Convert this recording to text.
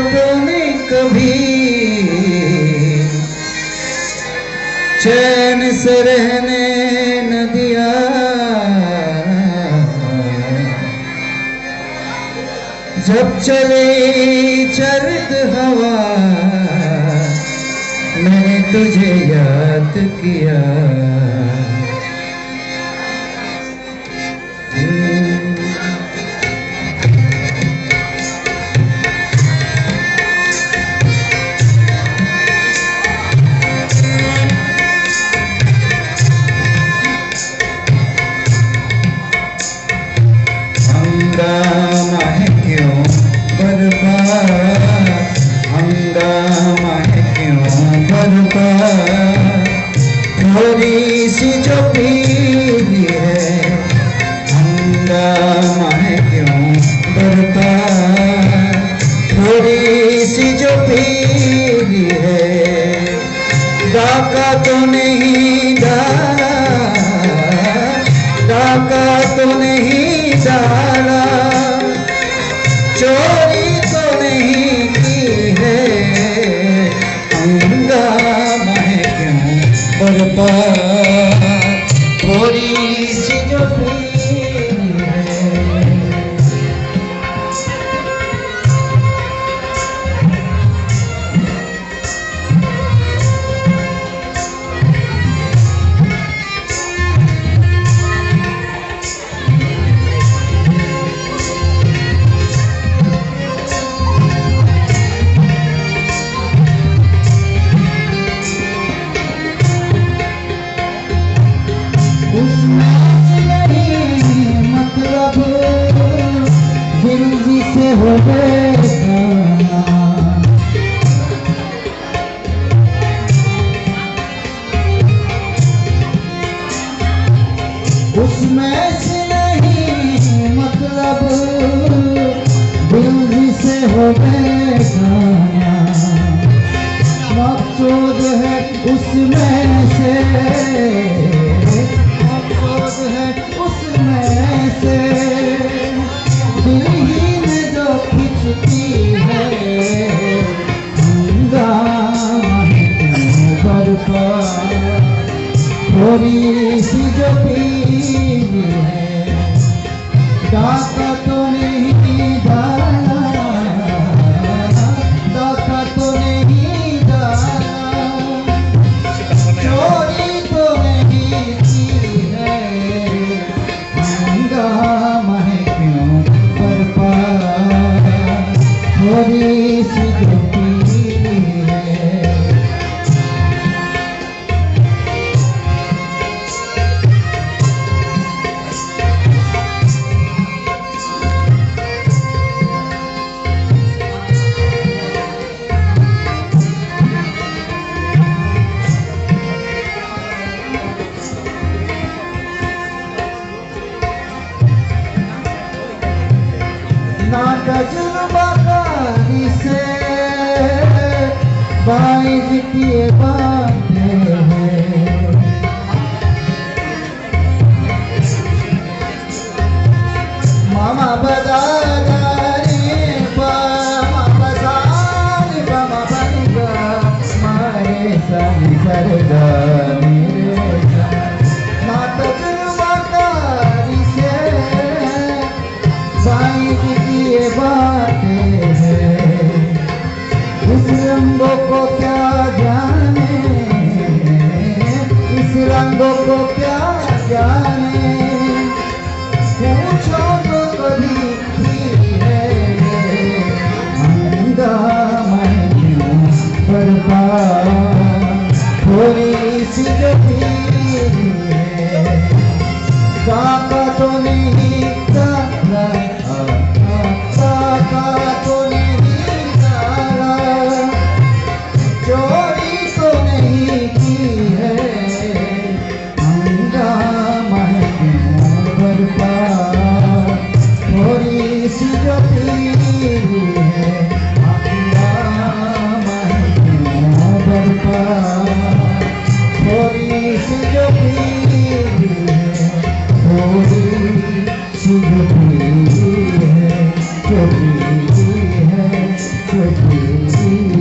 तूने कभी चैन से रहने न दिया, जब चली सर्द हवा मैंने तुझे याद किया। हंगामा है क्यों बरपा, हंगामा है क्यों बरपा, थोड़ी सी जो पीली है। हंगामा है क्यों बरपा, थोड़ी सी जो पीली है। डाका तो नहीं डाला, डाका तो नहीं डाला, चोरी तो नहीं की है। हंगामा है क्यों बरपा, थोड़ी सी जो पीली है। मतलब दिल जिसे हो गए उसमें से नहीं, मतलब दिल जिसे हो गए मकसूद है उसमें से, मकसूद है उसमें से, दिल ही में जो खिंचती है। हंगामा है क्यों बरपा, थोड़ी सी जो पीली है। डाका तो नहीं डाला, डाका तो नहीं डाला, चोरी तो नहीं की है। हंगामा है क्यों बरपा, थोड़ी सी जो पीली है। ना तजुर्बाकारी से बाइज किए बातें हैं, मामा बदारी मामा बदारी मामा बनिगा मारे सानी करगा मेरे साथ। ना तजुर्बाकारी से बाइज किए बातें हैं, इस रंगों को क्या जाने, इस रंगों को क्या जाने। पूछो तो कभी भी है। हंगामा है क्यों बरपा, थोड़ी सी जो पीली है। डाका तो नहीं डाला, डाका तो नहीं डाला, चोरी तो नहीं की है। हंगामा की